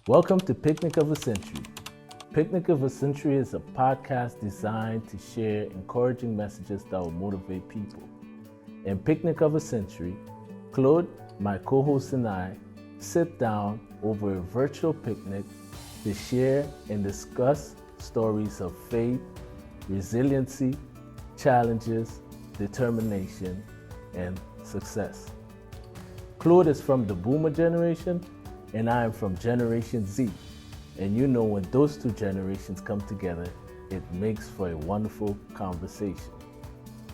Welcome to Picnic of a Century. Picnic of a Century is a podcast designed to share encouraging messages that will motivate people. In Picnic of a Century, Claude, my co-host, and I sit down over a virtual picnic to share and discuss stories of faith, resiliency, challenges, determination, and success. Claude is from the Boomer generation, and I am from Generation Z. And you know, when those two generations come together, it makes for a wonderful conversation.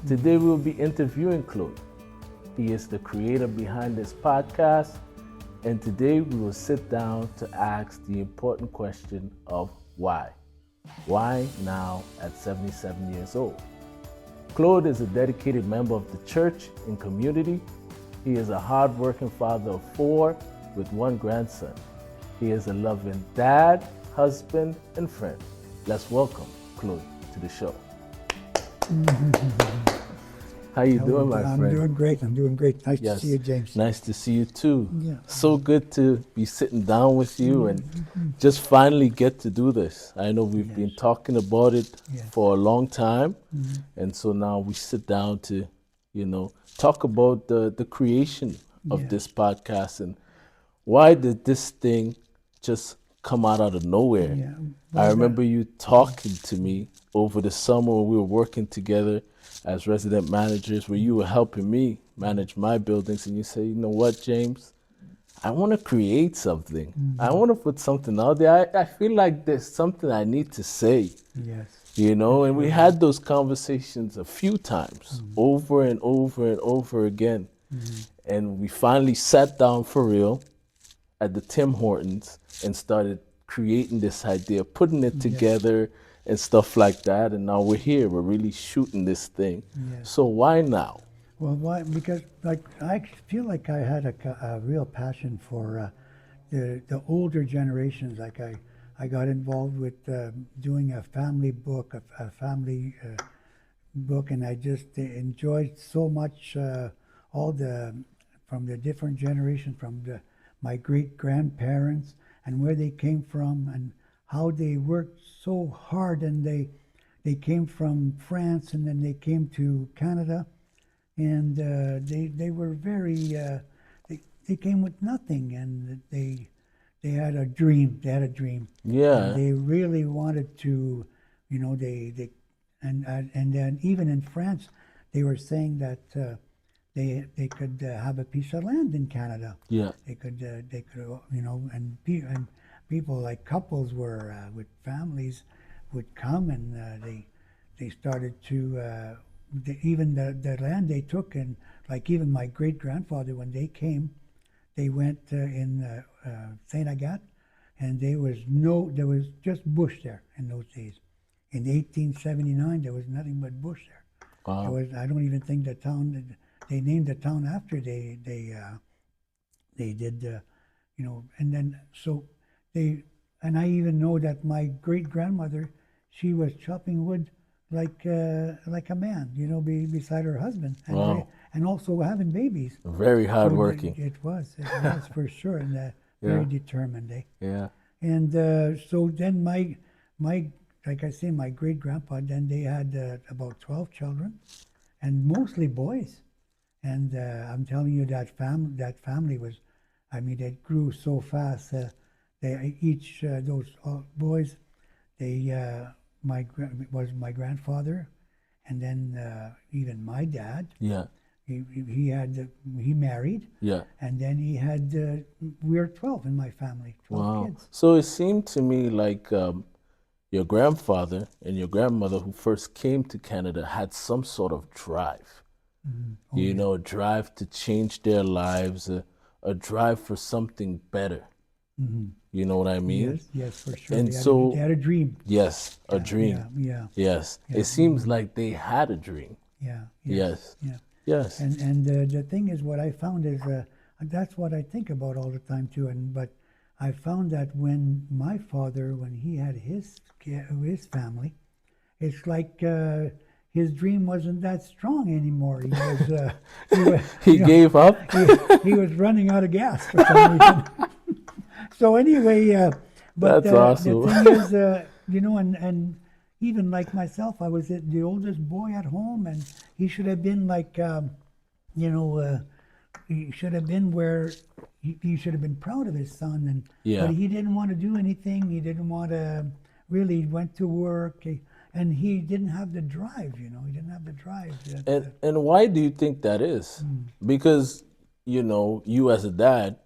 Today we'll be interviewing Claude. He is the creator behind this podcast, and today we will sit down to ask the important question of why. Why now at 77 years old? Claude is a dedicated member of the church and community. He is a hardworking father of 4 with 1 grandson. He is a loving dad, husband, and friend. Let's welcome Claude to the show. How you doing, my friend? I'm doing great. Nice to see you, James. Nice to see you too. Yeah. So good to be sitting down with you and just finally get to do this. I know we've been talking about it for a long time, and so now we sit down to, talk about the creation of this podcast and why did this thing just come out of nowhere? Yeah. I remember you talking to me over the summer when we were working together as resident managers, where you were helping me manage my buildings, and you say, you know what, James, I want to create something. I want to put something out there. I feel like there's something I need to say. Yes. And we had those conversations a few times, over and over and over again. And we finally sat down for real at the Tim Hortons and started creating this idea, putting it together and stuff like that. And now we're here. We're really shooting this thing. Yes. So why now? Well, why? Because I feel like I had a real passion for the older generations. Like I got involved with doing a family book, a family book, and I just enjoyed so much from the different generations, from my great-grandparents and where they came from and how they worked so hard, and they came from France and then they came to Canada, and they were very they came with nothing, and they had a dream. Yeah. And they really wanted to, and then even in France they were saying that they could have a piece of land in Canada. Yeah. They could, and people like couples were with families would come, and they started to even the land they took, and like even my great grandfather, when they came, they went in Saint Agathe, and there was just bush there in those days. In 1879, there was nothing but bush there. Wow. I don't even think the town. They named the town after they did, and then so and I even know that my great grandmother, she was chopping wood like a man, beside her husband, and Wow. and also having babies. Very hardworking. So it was for sure, and very determined. Yeah. And so then my like I say, my great grandpa, then they had about 12 children, and mostly boys. And I'm telling you, that family was, it grew so fast. They each those boys, was my grandfather, and then even my dad. Yeah. He married. Yeah. And then he had we were 12 in my family, 12 kids. So it seemed to me like your grandfather and your grandmother, who first came to Canada, had some sort of drive. A drive to change their lives, a drive for something better. You know what I mean? Yes, for sure. And they had a dream. Yes, a dream. Yeah. Yes. It seems like they had a dream. Yeah. Yes. Yeah. Yes. And the thing is, what I found is, that's what I think about all the time too. But I found that when my father, when he had his family, it's like his dream wasn't that strong anymore. He gave up. He was running out of gas for some reason. So anyway, but That's the awesome. thing is, and even like myself, I was the oldest boy at home, and he should have been like, you know, he should have been where he should have been proud of his son, but Yeah. he didn't want to do anything. He didn't want to really went to work, and he didn't have the drive. He didn't have the drive. And why do you think that is? Because you as a dad,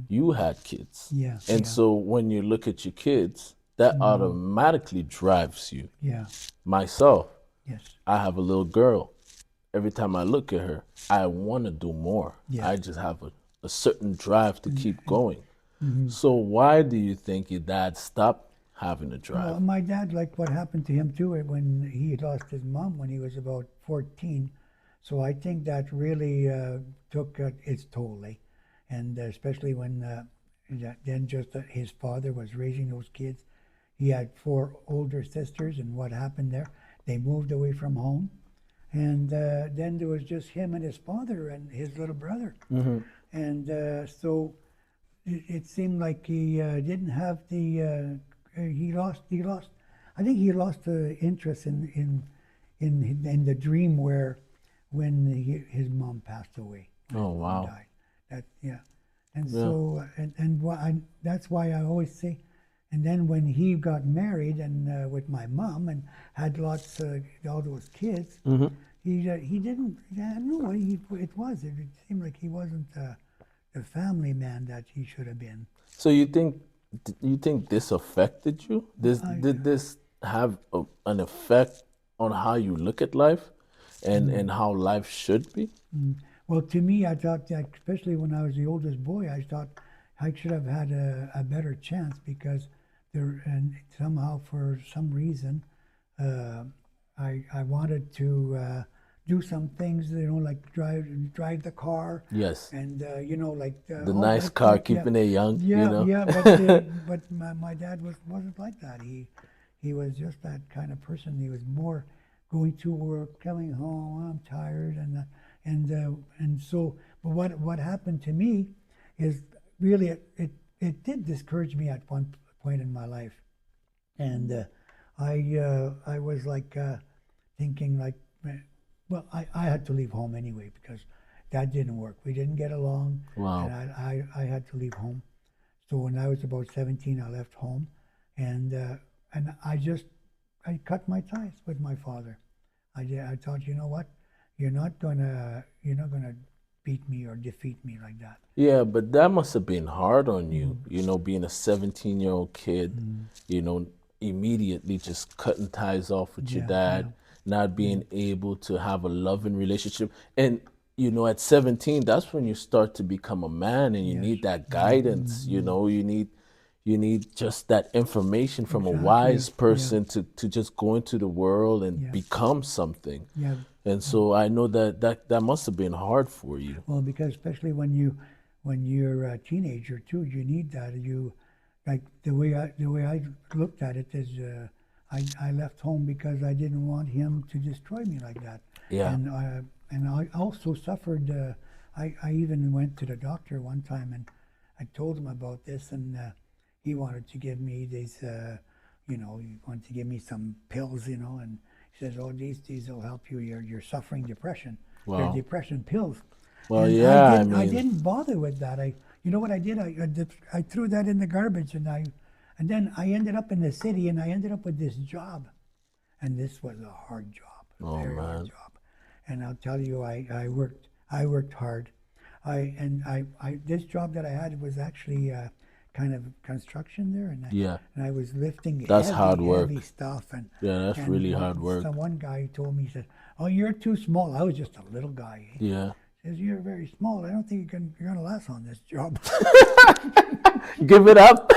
you had kids. Yeah, And yeah, so when you look at your kids, that automatically drives you. yeah, Myself, yes, I have a little girl. Every time I look at her, I want to do more. yeah. I just have a certain drive to keep going. Mm-hmm. So why do you think your dad stopped having a drive? Well, my dad, like what happened to him too, when he lost his mom when he was about 14. So I think that really took its toll, and especially when then just his father was raising those kids. He had four older sisters, and what happened there? They moved away from home, and then there was just him and his father and his little brother, and so it seemed like he didn't have he lost. I think he lost the interest in the dream where when his mom passed away. When Oh, his mom wow. died. That yeah, and Yeah. so that's why I always say. And then when he got married and with my mom and had lots all those kids, he didn't. I don't know what it seemed like he wasn't the family man that he should have been. So you think this affected you? Did this have an effect on how you look at life and how life should be? Well, to me, I thought that, especially when I was the oldest boy, I thought I should have had a better chance because and somehow, for some reason, I wanted to do some things, like drive the car, Yes. and like The all nice that car, stuff. Yeah, keeping it young, yeah. But my dad wasn't like that. He was just that kind of person. He was more going to work, coming home. I'm tired, and so. But what happened to me is really it did discourage me at one point in my life, and I was like thinking like, well, I had to leave home anyway because that didn't work. We didn't get along, Wow. and I had to leave home. So when I was about 17, I left home, and I cut my ties with my father. I thought, you know what, you're not gonna beat me or defeat me like that. Yeah, but that must have been hard on you, being a 17-year-old kid, immediately just cutting ties off with your Yeah, yeah, dad, not being able to have a loving relationship. And, at 17, that's when you start to become a man and you yes, need that guidance, you need just that information from a wise exactly. Yeah, person to just go into the world and yeah, become something. yeah. And so I know that must have been hard for you. Well, because especially when you're a teenager too, you need that. Like the way I looked at it is, I left home because I didn't want him to destroy me like that. Yeah. And I also suffered. I even went to the doctor one time and I told him about this, and he wanted to give me these. He wanted to give me some pills, and he says, "Oh, these will help you. You're suffering depression. They're Wow. depression pills." Well, And yeah, I didn't bother with that. You know what I did? I threw that in the garbage, and then I ended up in the city, and I ended up with this job, and this was a hard job, a Oh, very hard man. job. And I'll tell you, I worked hard. This job that I had was actually kind of construction there, Yeah, and I was lifting that's hard work. heavy stuff, and Yeah, that's and really hard work. one guy told me, he said, "Oh, you're too small." I was just a little guy. Yeah. Says, "You're very small. I don't think you're gonna last on this job." Give it up.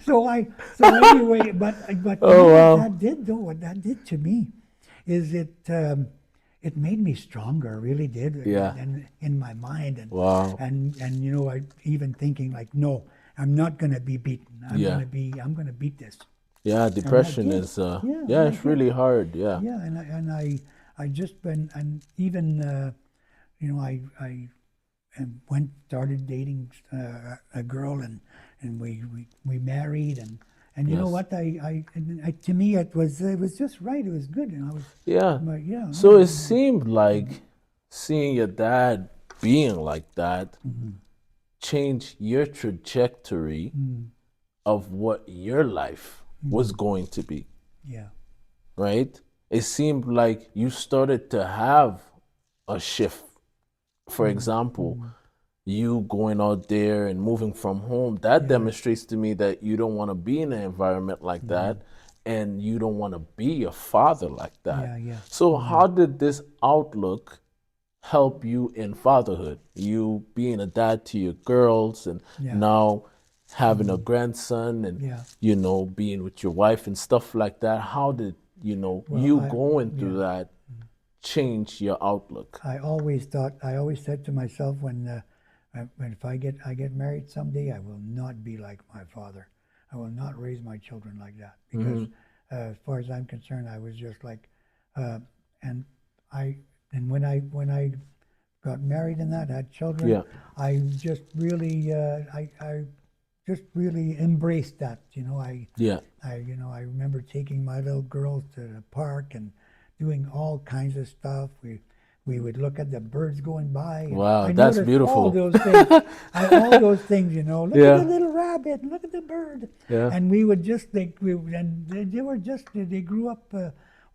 So anyway, but Oh, wow. what that did to me is it made me stronger, really did. Yeah. And in my mind, Wow. and I even thinking like, no, I'm not gonna be beaten. Yeah. I'm gonna beat this. Yeah, depression did. is Yeah, yeah, and I it's did. really hard. Yeah. Yeah, and I just been, and even I and started dating a girl, and we married, and you know Yes. what, to me it was just right. It was good, and I was, Yeah. yeah, So it seemed like seeing your dad being like that changed your trajectory of what your life was going to be, yeah, right? It seemed like you started to have a shift. For example, you going out there and moving from home, that demonstrates to me that you don't want to be in an environment like that, and you don't want to be a father like that. yeah, yeah. So how did this outlook help you in fatherhood? You being a dad to your girls, and Yeah. now having a grandson, and Yeah. being with your wife and stuff like that. How did Well, you going through yeah. that change your outlook? I always said to myself, when if I get married someday, I will not be like my father. I will not raise my children like that, because as far as I'm concerned, I was just like, uh, and I and when I got married and that had children, Yeah. I just really I just really embraced that. Yeah. I remember taking my little girls to the park and doing all kinds of stuff. We would look at the birds going by, and Wow, I that's noticed all beautiful. those things. All those things, look at the Yeah. little rabbit, look at the bird, Yeah. and we would just think and they were just they grew up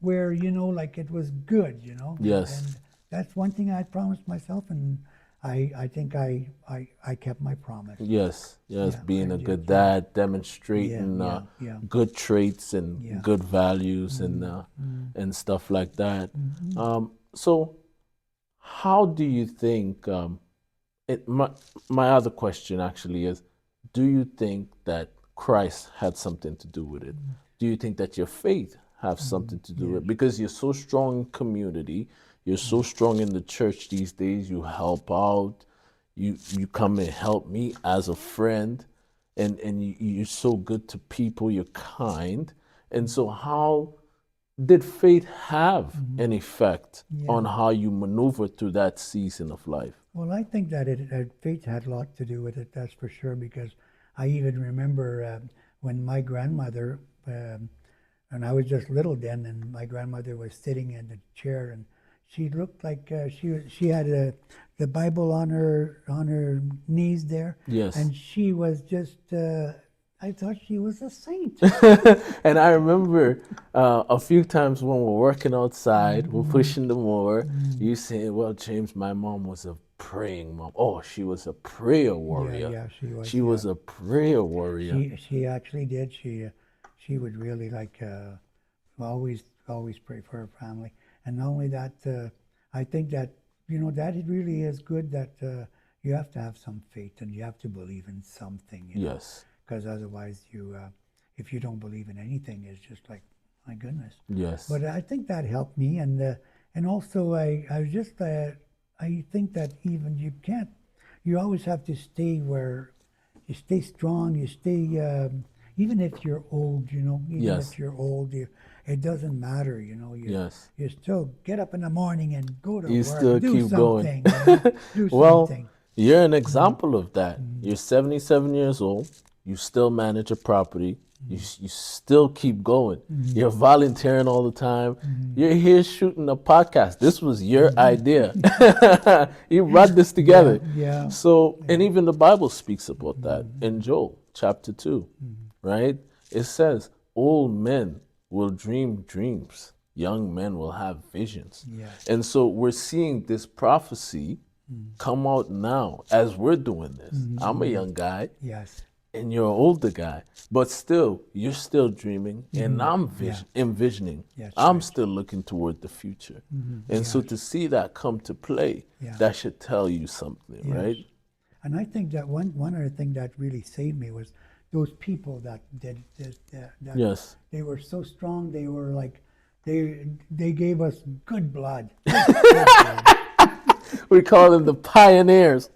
where like it was good, Yes. and that's one thing I promised myself, and I think I kept my promise. Yes. Yes. Yeah, I Being a did. good Yeah, dad, yeah, demonstrating yeah, yeah, good traits and yeah. good values and stuff like that. So, how do you think? It, my other question actually is, do you think that Christ had something to do with it? Do you think that your faith have something to do with Yes. it? Because you're so strong in community, you're so strong in the church these days, you help out, you come and help me as a friend, and you're so good to people, you're kind. And so how did faith have an effect on Yeah. how you maneuver through that season of life? Well, I think that faith had a lot to do with it. That's for sure. Because I even remember when my grandmother, and I was just little then, and my grandmother was sitting in the chair, and she looked like she had the Bible on her knees there, Yes. and she was just. I thought she was a saint. And I remember a few times when we're working outside, we're pushing the mower, you saying, well, James, my mom was a praying mom. Oh, she was a prayer Yeah, warrior. yeah, she was. She Yeah. was a prayer warrior. She actually did. She would really like always pray for her family, and not only that, I think that that it really is good that you have to have some faith and you have to believe in something, Yes. because otherwise if you don't believe in anything, it's just like, my goodness. Yes. But I think that helped me, and also I was just I think that even you always have to stay where you stay strong, you stay, even if you're old, even Yes. if you're old, it doesn't matter, Yes. you still get up in the morning and go to You work, still do keep going. something, do Well, something. you're an example of that. You're 77 years old. You still manage a property. You still keep going. You're volunteering all the time. You're here shooting a podcast. This was your idea. You brought this Yeah, together. yeah, So, and even the Bible speaks about that in Joel chapter 2, right? It says, old men will dream dreams, young men will have visions. yes, And so we're seeing this prophecy come out now as we're doing this. I'm a young guy yes, and you're an older guy, but still, you're still dreaming, and I'm yeah, envisioning. yes, I'm right, still looking toward the future. And so yes, to see that come to play, yeah, that should tell you something, yes. right? And I think that one other thing that really saved me was those people that did that Yes. they were so strong. They were like they gave us good blood. Good blood. We call them the pioneers.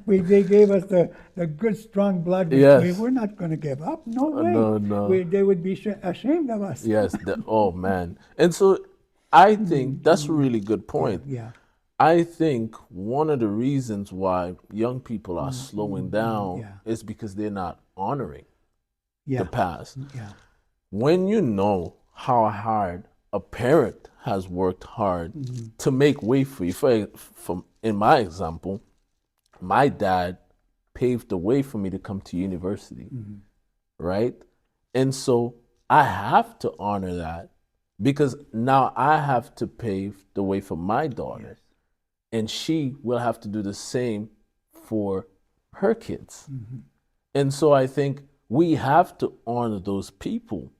They gave us the good strong blood. Yes. We're not going to give up. No way. No, no. They would be ashamed of us. Yes. Oh, man. And so I think that's a really good Yeah, point. yeah, I think one of the reasons why young people are slowing down Yeah. is because they're not honoring the Yeah. past. Yeah. When you know how hard a parent has worked hard to make way for you, for in my example, my dad paved the way for me to come to university, right? And so I have to honor that because now I have to pave the way for my daughter, Yes. and she will have to do the same for her kids. And so I think we have to honor those people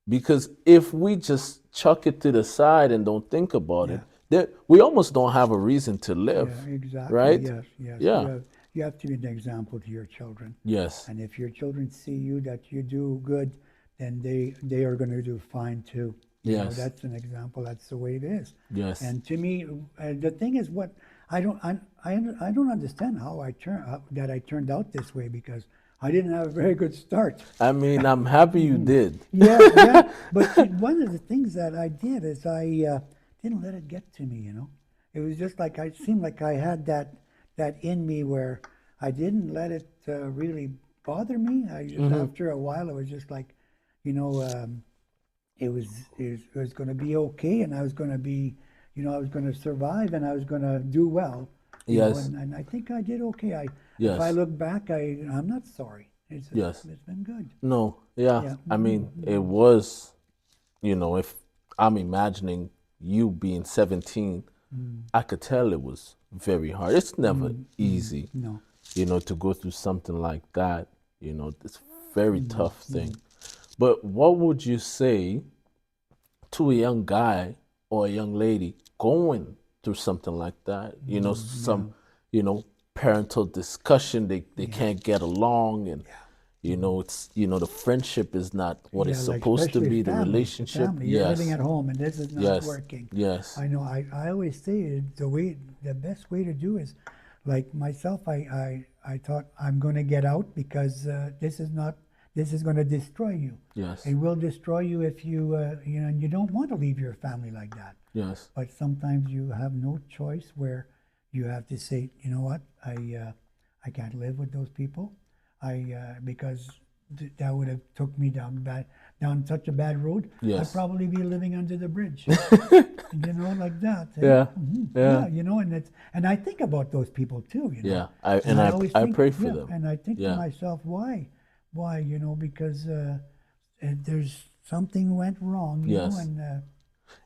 because if we just chuck it to the side and don't think about Yeah. it, then we almost don't have a reason to live, Yeah, exactly. right? Yes, yes. Yeah. You have to be an example to your children. Yes. And if your children see you that you do good, then they are going to do fine too. You know, Yes. that's an example. That's the way it is. Yes. And to me, the thing is, what I don't understand how that I turned out this way because I didn't have a very good start. I mean, I'm happy you did. Yeah, yeah. But one of the things that I did is I didn't let it get to me. You know, it was just like I seemed like I had that in me where I didn't let it really bother me. I just after a while it was just like, you know, it was going to be okay, and I was going to be, you know, I was going to survive, and I was going to do well. You know, Yes. and I think I did okay. If I Yes. look back, I'm not sorry. Yes. It's been good. No, yeah. Yeah. I mean, it was, if I'm imagining you being 17, I could tell it was very hard. It's never easy, No. to go through something like that. It's a very tough thing. But what would you say to a young guy or a young lady going through something like that? Some, parental discussion, they can't get along, and it's the friendship is not what it's Yeah, like supposed to especially be, the family. relationship. You're living Yes. at home, and this is not Yes. working. Yes. I know. I always say the best way to do is, like myself. I thought I'm going to get out because this is going to destroy you. Yes. It will destroy you if and you don't want to leave your family like that. Yes. But sometimes you have no choice where you have to say, you know what, I can't live with those people. Because that would have took me down such a bad road. Yes. I'd probably be living under the bridge, like that. Yeah. Yeah, and I think about those people too. Yeah. And I always I think, pray for yeah, them. and I think to Yeah. myself, why, because there's something went wrong, Yes. and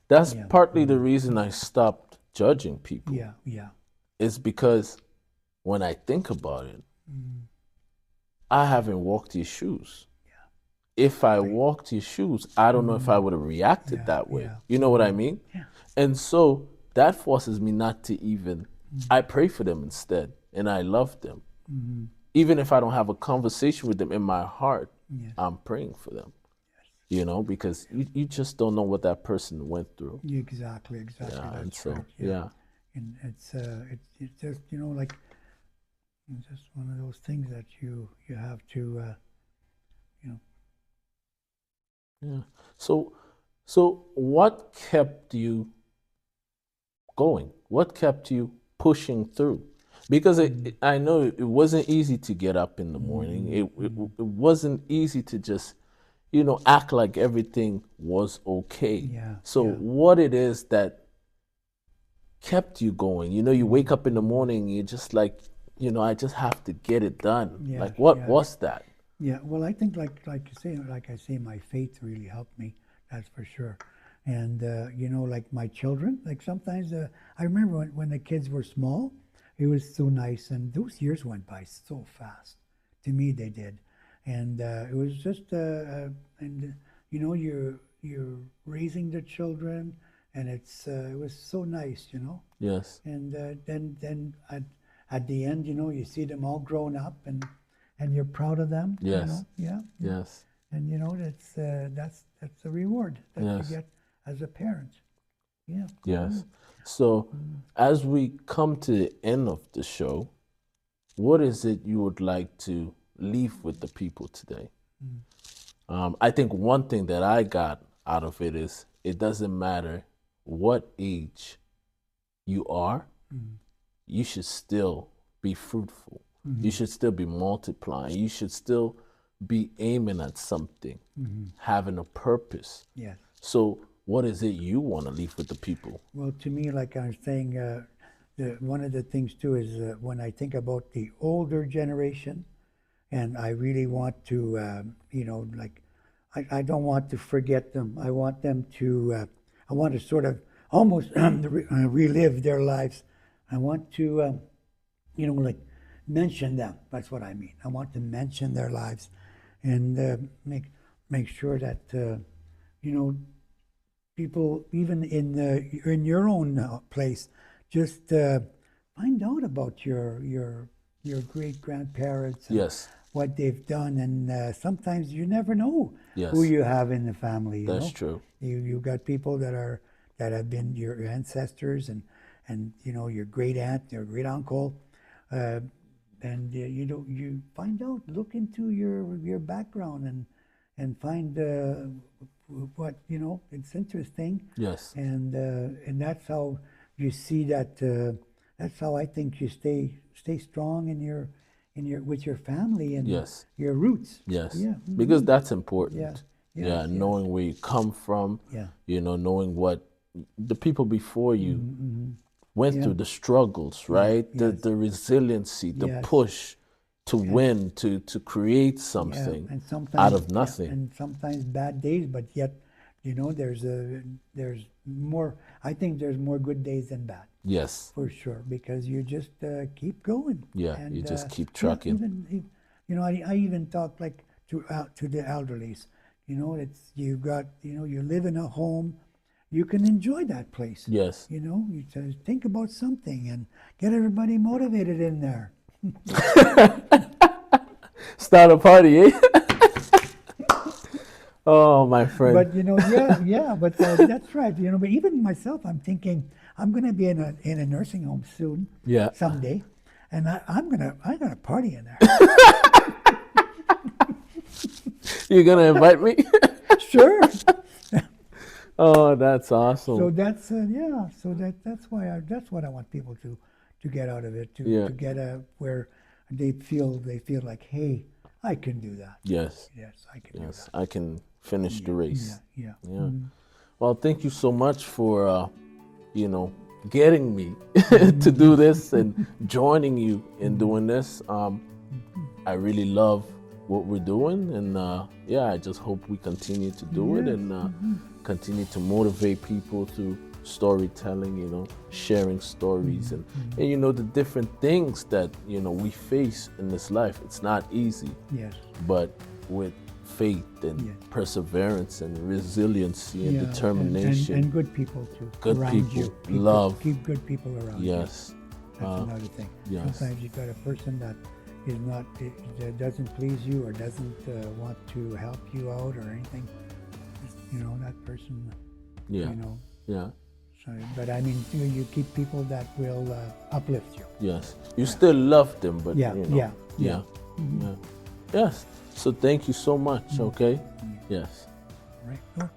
That's Yeah. partly the reason I stopped judging people. yeah, yeah, Is because when I think about it, I haven't walked your shoes. If I walked your shoes, I don't know if I would have reacted Yeah, that way. yeah. You know what I mean? Yeah. And so that forces me not to even, I pray for them instead, and I love them. Even if I don't have a conversation with them in my heart, Yes. I'm praying for them. Because you just don't know what that person went through. Exactly. Yeah, That's and so, right. yeah. And it's just like it's just one of those things that you have to Yeah. So what kept you going? What kept you pushing through? Because I know it wasn't easy to get up in the morning. It wasn't easy to just, act like everything was okay. Yeah, So yeah. what it is that kept you going? You wake up in the morning, you're just like, I just have to get it done. Yeah, Like, what yeah. was that? Yeah, well, I think like I say, my faith really helped me. That's for sure. And like my children, like sometimes I remember when the kids were small, it was so nice, and those years went by so fast. To me, they did, and it was just and you're raising the children, and it was so nice. Yes. And then at the end, you see them all grown up, and you're proud of them. Yes. Yeah. Yes. And that's the reward that Yes. you get as a parent. Yeah. Yes. So, as we come to the end of the show, what is it you would like to leave with the people today? I think one thing that I got out of it is it doesn't matter what age you are, you should still be fruitful. You should still be multiplying. You should still be aiming at something, having a purpose. Yes. So what is it you want to leave with the people? Well, to me, like I was saying, one of the things too is when I think about the older generation, and I really want to, like, I don't want to forget them. I want them to, I want to sort of almost relive their lives. I want to, like mention them. That's what I mean. I want to mention their lives, and make sure that, people even in your own place, just find out about your great grandparents. Yes. What they've done, and sometimes you never know Yes. who you have in the family. That's true. You got people that have been your ancestors, and your great aunt, your great uncle, and you find out, look into your background, and find what it's interesting. Yes. And that's how you see that. That's how I think you stay strong in your with your family and Yes. your roots. Yes. Yeah. Because that's important. Yes. Yeah. Yes. Knowing where you come from. Yeah. Knowing what the people before you went Yeah. through, the struggles, right? Yes. The resiliency, the Yes. push to win, to create something And sometimes out of nothing. and sometimes bad days, but yet, there's more. I think there's more good days than bad. Yes. For sure, because you just keep going. Yeah, and, you just keep trucking. I even talk like to the elderlies. It's you live in a home, you can enjoy that place. Yes. You just think about something and get everybody motivated in there. Start a party, eh? Oh, my friend. But but that's right. But even myself, I'm thinking I'm going to be in a nursing home soon. Yeah. Someday, and I'm gonna party in there. You're gonna invite me? Sure. Oh, that's awesome. So that's So that's what I want people to get out of it. To get where they feel like, hey, I can do that. Yes. Yes, I can do Yes. that. I can finish the race. Yeah. Yeah. Well, thank you so much for getting me to do this and joining you in doing this. I really love what we're doing, and I just hope we continue to do it and continue to motivate people through storytelling, sharing stories and the different things that we face in this life. It's not easy. Yes. But with faith and perseverance and resiliency and determination and good people too. Good around people, you. love. Keep good people around you. Yes. That's another thing. yes. Sometimes you got a person that is not that doesn't please you or doesn't want to help you out or anything. That person. Yeah. Yeah. So, but I mean, you keep people that will uplift you. Yes. You still love them, but Yeah. Yeah. Yes. So thank you so much. Okay. Yes. Right. Well,